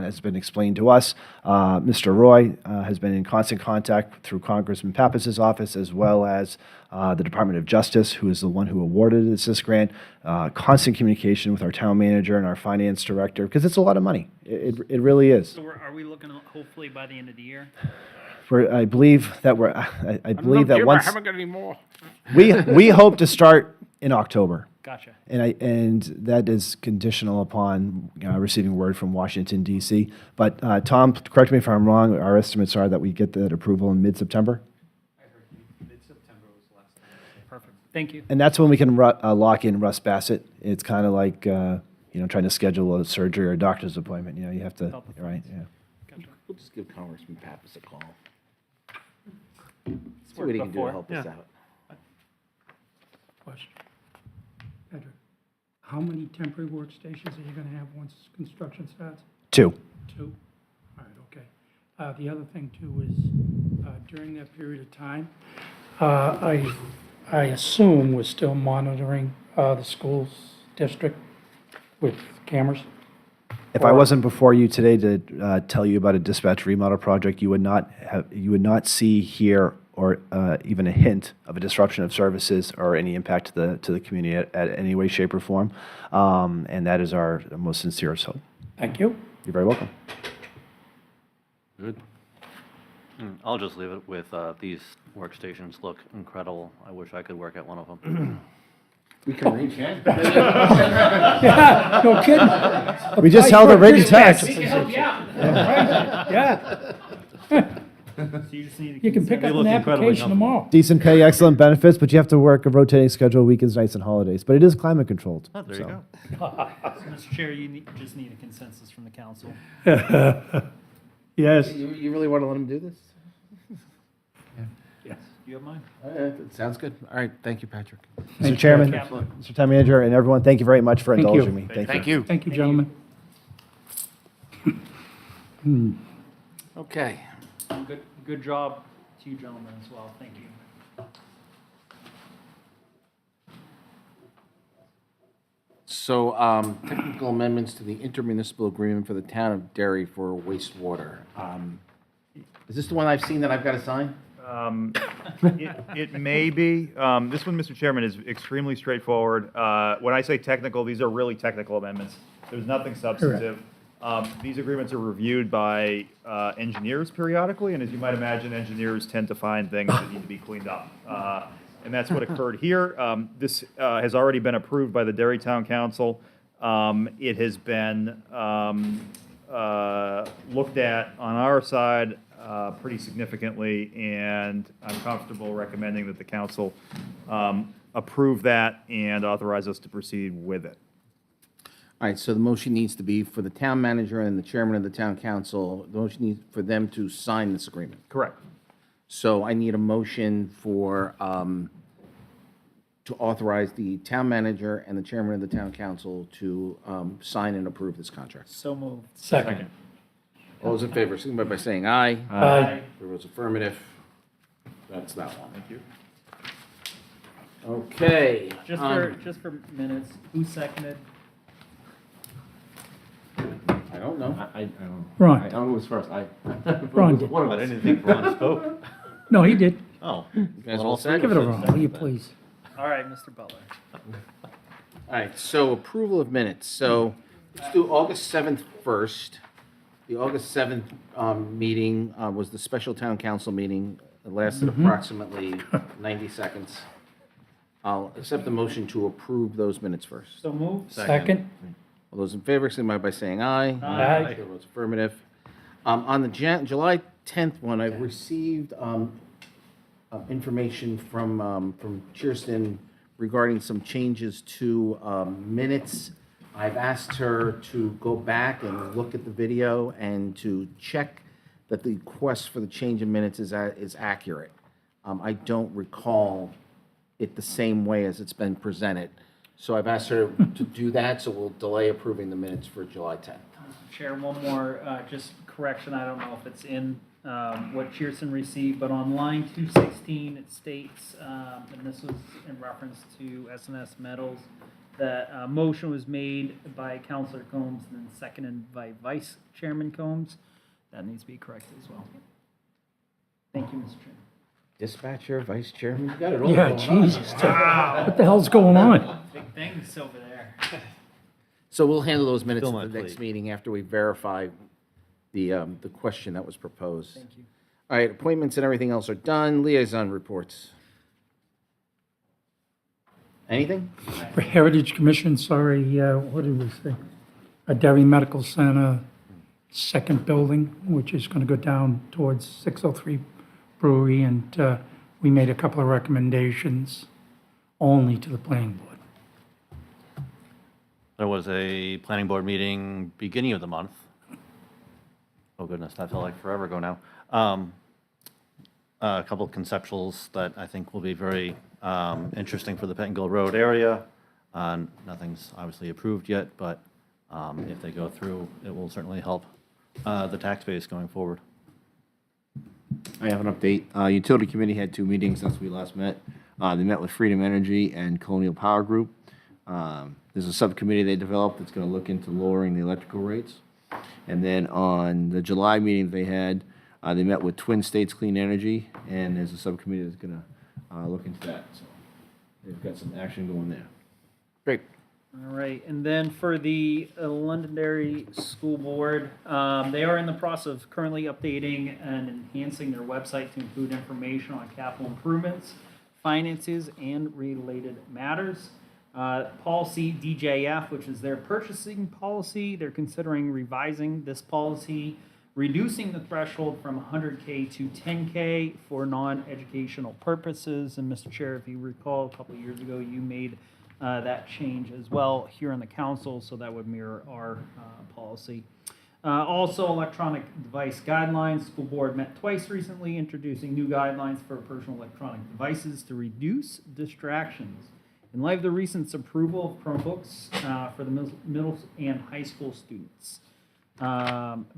has been explained to us. Mr. Roy has been in constant contact through Congressman Pappas's office, as well as the Department of Justice, who is the one who awarded us this grant. Constant communication with our town manager and our finance director, because it's a lot of money. It really is. So are we looking at hopefully by the end of the year? I believe that I believe that Jim, once I haven't got any more. we hope to start in October. Gotcha. And that is conditional upon receiving word from Washington, D.C. But Tom, correct me if I'm wrong, our estimates are that we get that approval in mid-September? Mid-September was the last time. Perfect. Thank you. And that's when we can lock in Russ Bassett. It's kind of like, trying to schedule a surgery or a doctor's appointment. You have to, Help the right, funds. yeah. Gotcha. We'll just give Congressman Pappas a call. It's See what he can do to before. help us out. Question. Patrick, how many temporary workstations are you going to have once construction starts? 2. 2? All right, okay. The other thing too is, during that period of time, I assume we're still monitoring the school's district with cameras? If I wasn't before you today to tell you about a dispatch remodel project, you would not see here or even a hint of a disruption of services or any impact to the community at any way, shape, or form. And that is our most sincere hope. Thank you. You're very welcome. Good. I'll just leave it with these workstations look incredible. I wish I could work at one of them. We can reach in. Yeah, no kidding. We just held a written test. Yeah, So you just need to you can pick consider- up look an incredibly application tomorrow. Decent pay, excellent benefits, but you have to work a rotating schedule, weekends, nights, and holidays. But it is climate controlled. Oh, there you so. go. Mr. Chair, you just need a consensus from the council. Yes. You really want to let him do this? Yes. You have mine? It sounds good. All right, thank you, Patrick. Mr. Chairman, Captain. Mr. Town Manager, and everyone, thank you very much for Thank you. indulging me. Thank you. you. Thank you, gentlemen. Okay. Good job to you gentlemen as well. Thank you. So, technical amendments to the intermunicipal agreement for the town of Derry for wastewater. Is this the one I've seen that I've got to sign? It may be. This one, Mr. Chairman, is extremely straightforward. When I say technical, these are really technical amendments. There's nothing substantive. These agreements are reviewed by engineers periodically, and as you might imagine, engineers tend to find things that need to be cleaned up. And that's what occurred here. This has already been approved by the Derry Town Council. It has been looked at on our side pretty significantly, and I'm comfortable recommending that the council approve that and authorize us to proceed with it. All right, so the motion needs to be for the town manager and the chairman of the town council. The motion needs for them to sign this agreement. Correct. So I need a motion for, to authorize the town manager and the chairman of the town council to sign and approve this contract. So moved. Second. All those in favor, signify by saying aye. Aye. There was affirmative. That's that one. Thank you. Okay. Just for minutes, who seconded? I don't know. I don't. Ron. I don't know who's first. Ron did. One of I us. didn't think Ron spoke. No, he did. Oh. You guys all set? Give it a Ron, will you please? All right, Mr. Butler. All right, so approval of minutes. So let's do August 7th first. The August 7th meeting was the special town council meeting. It lasted approximately 90 seconds. I'll accept the motion to approve those minutes first. So moved. Second. All those in favor, signify by saying aye. Aye. Chair votes affirmative. On the July 10th one, I've received information from Kirsten regarding some changes to minutes. I've asked her to go back and look at the video and to check that the request for the change in minutes is accurate. I don't recall it the same way as it's been presented. So I've asked her to do that, so we'll delay approving the minutes for July 10th. Chair, one more, just correction, I don't know if it's in what Cheerson received, but on line 216, it states, and this was in reference to S&S Metals, That motion was made by Counselor Combs and then seconded by Vice Chairman Combs. That needs to be corrected as well. Thank you, Mr. Chairman. Dispatcher, vice chairman, you got it all Yeah, going on. Jesus. What the hell's going on? Big things over there. So we'll handle those minutes Fill at my the next plate. meeting after we verify the question that was proposed. Thank you. All right, appointments and everything else are done. Liaison reports. Anything? For Heritage Commission, sorry, what did we say? A Derry Medical Center, second building, which is going to go down towards 603 Brewery, and we made a couple of recommendations only to the planning board. There was a planning board meeting beginning of the month. Oh goodness, that felt like forever ago now. A couple of conceptuals that I think will be very interesting for the Pettingill Road area. Nothing's obviously approved yet, but if they go through, it will certainly help the tax base going forward. I have an update. Utility Committee had 2 meetings since we last met. They met with Freedom Energy and Colonial Power Group. There's a subcommittee they developed that's going to look into lowering the electrical rates. And then on the July meeting they had, they met with Twin States Clean Energy, and there's a subcommittee that's going to look into that. So they've got some action going there. Great. All right, and then for the Londonderry School Board, they are in the process of currently updating and enhancing their website to include information on capital improvements, finances, and related matters. Policy DJF, which is their purchasing policy, they're considering revising this policy, reducing the threshold from 100K to 10K for non-educational purposes. And Mr. Chair, if you recall, a couple of years ago, you made that change as well here in the council, so that would mirror our policy. Also, electronic device guidelines. School board met twice recently, introducing new guidelines for personal electronic devices to reduce distractions. In light of the recent approval of Chromebooks for the middle and high school students.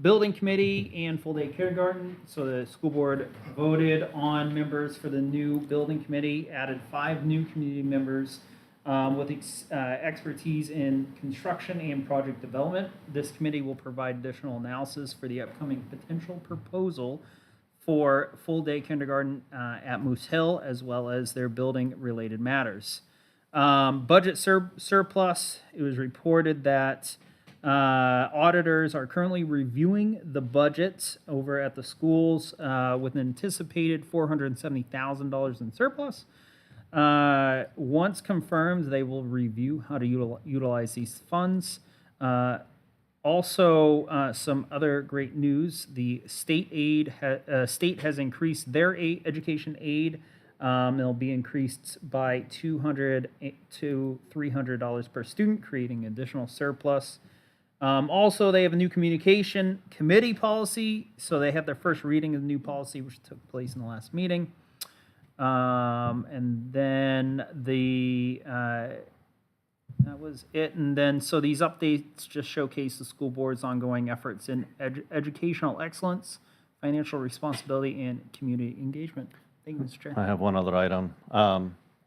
Building committee and full-day kindergarten. So the school board voted on members for the new building committee, added 5 new community members with expertise in construction and project development. This committee will provide additional analysis for the upcoming potential proposal for full-day kindergarten at Moose Hill, as well as their building-related matters. Budget surplus. It was reported that auditors are currently reviewing the budgets over at the schools with an anticipated $470,000 in surplus. Once confirmed, they will review how to utilize these funds. Also, some other great news: the state has increased their education aid. It'll be increased by $200 to $300 per student, creating additional surplus. Also, they have a new communication committee policy, so they have their first reading of the new policy, which took place in the last meeting. And then that was it. And then, so these updates just showcase the school board's ongoing efforts in educational excellence, financial responsibility, and community engagement. Thank you, Mr. Chair. I have one other item.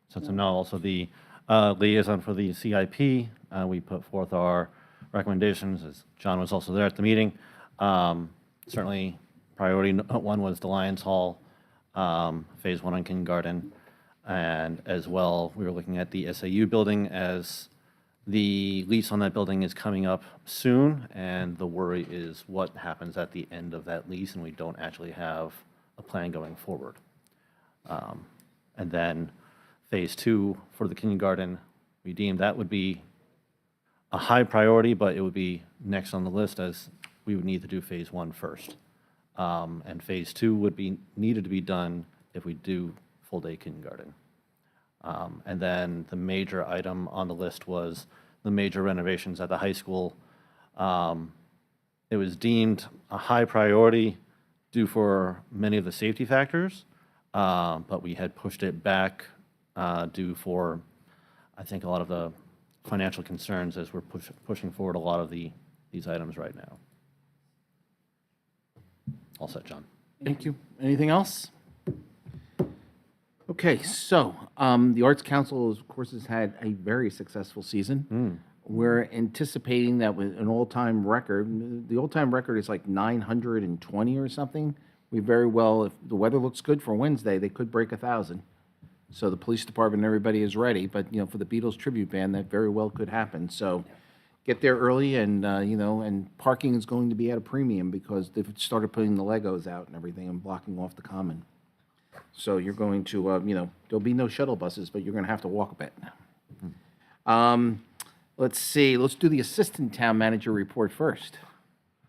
Since I'm now also the liaison for the CIP, we put forth our recommendations, as John was also there at the meeting. Certainly, priority 1 was the Lions Hall, Phase 1 on kindergarten, and as well, we were looking at the SAU building, as the lease on that building is coming up soon, and the worry is what happens at the end of that lease, and we don't actually have a plan going forward. And then Phase 2 for the kindergarten, we deemed that would be a high priority, but it would be next on the list, as we would need to do Phase 1 first. And Phase 2 would be needed to be done if we do full-day kindergarten. And then the major item on the list was the major renovations at the high school. It was deemed a high priority due for many of the safety factors, but we had pushed it back due for, I think, a lot of the financial concerns as we're pushing forward a lot of these items right now. All set, John. Thank you. Anything else? Okay, so the Arts Council, of course, has had a very successful season. We're anticipating that with an all-time record, the all-time record is like 920 or something. We very well, if the weather looks good for Wednesday, they could break 1,000. So the police department and everybody is ready, but, you know, for the Beatles tribute band, that very well could happen. So get there early and, you know, and parking is going to be at a premium because they've started putting the Legos out and everything and blocking off the common. So you're going to, you know, there'll be no shuttle buses, but you're going to have to walk a bit. Let's see, let's do the Assistant Town Manager report first.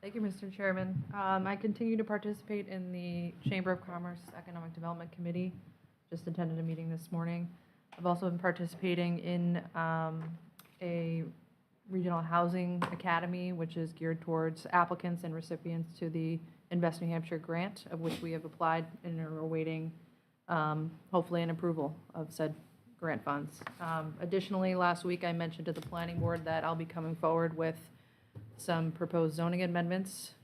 Thank you, Mr. Chairman. I continue to participate in the Chamber of Commerce Economic Development Committee. Just attended a meeting this morning. I've also been participating in a regional housing academy, which is geared towards applicants and recipients to the Invest New Hampshire grant, of which we have applied and are awaiting, hopefully, an approval of said grant funds. Additionally, last week I mentioned to the planning board that I'll be coming forward with some proposed zoning amendments,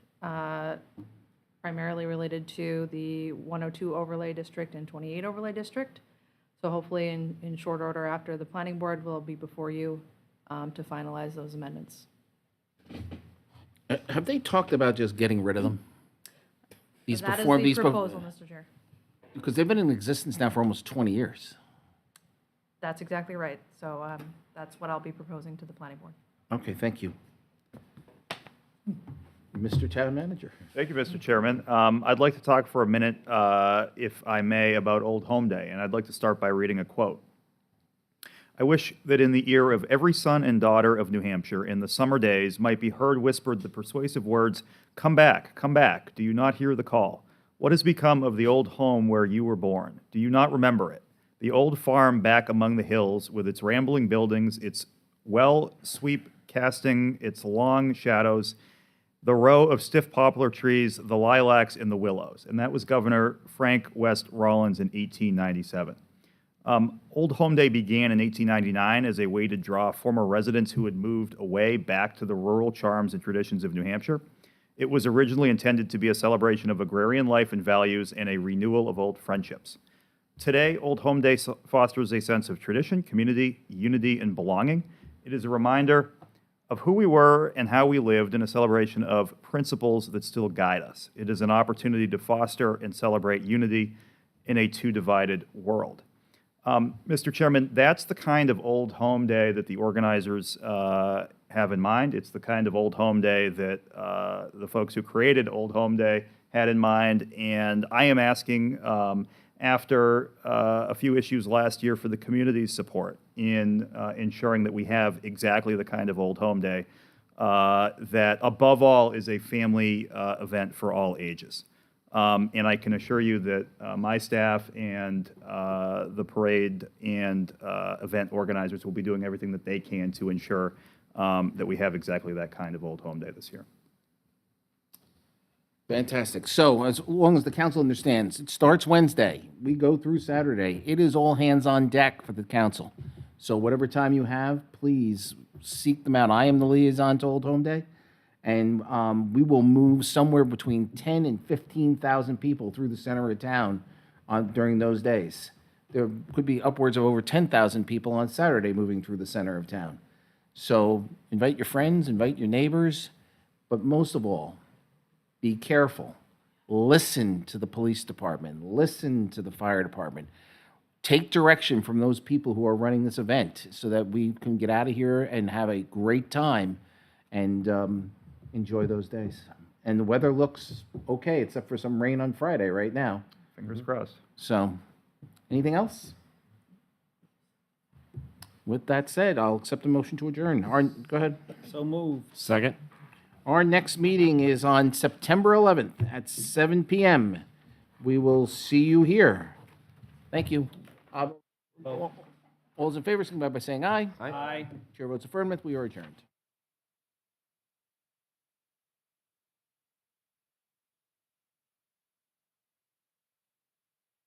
primarily related to the 102 overlay district and 28 overlay district. So hopefully in short order after the planning board will be before you to finalize those amendments. Have they talked about just getting rid of them? These That is before the these proposal, Mr. Chair. because they've been in existence now for almost 20 years. That's exactly right. So that's what I'll be proposing to the planning board. Okay, thank you. Mr. Town Manager. Thank you, Mr. Chairman. I'd like to talk for a minute, if I may, about Old Home Day, and I'd like to start by reading a quote. I wish that in the ear of every son and daughter of New Hampshire in the summer days might be heard whispered the persuasive words, come back, do you not hear the call? What has become of the old home where you were born? Do you not remember it? The old farm back among the hills with its rambling buildings, its well sweep casting its long shadows, the row of stiff poplar trees, the lilacs, and the willows. And that was Governor Frank West Rollins in 1897. Old Home Day began in 1899 as a way to draw former residents who had moved away back to the rural charms and traditions of New Hampshire. It was originally intended to be a celebration of agrarian life and values and a renewal of old friendships. Today, Old Home Day fosters a sense of tradition, community, unity, and belonging. It is a reminder of who we were and how we lived in a celebration of principles that still guide us. It is an opportunity to foster and celebrate unity in a too-divided world. Mr. Chairman, that's the kind of Old Home Day that the organizers have in mind. It's the kind of Old Home Day that the folks who created Old Home Day had in mind. And I am asking, after a few issues last year, for the community's support in ensuring that we have exactly the kind of Old Home Day that, above all, is a family event for all ages. And I can assure you that my staff and the parade and event organizers will be doing everything that they can to ensure that we have exactly that kind of Old Home Day this year. Fantastic. So as long as the council understands, it starts Wednesday. We go through Saturday. It is all hands on deck for the council. So whatever time you have, please seek them out. I am the liaison to Old Home Day, and we will move somewhere between 10 and 15,000 people through the center of town during those days. There could be upwards of over 10,000 people on Saturday moving through the center of town. So invite your friends, invite your neighbors, but most of all, be careful. Listen to the police department. Listen to the fire department. Take direction from those people who are running this event so that we can get out of here and have a great time and enjoy those days. And the weather looks okay, except for some rain on Friday right now. Fingers crossed. So, anything else? With that said, I'll accept a motion to adjourn. Go ahead. So moved. Second? Our next meeting is on September 11th at 7 p.m. We will see you here. Thank you. All those in favor, signify by saying aye. Aye. Chair votes affirmative. We are adjourned.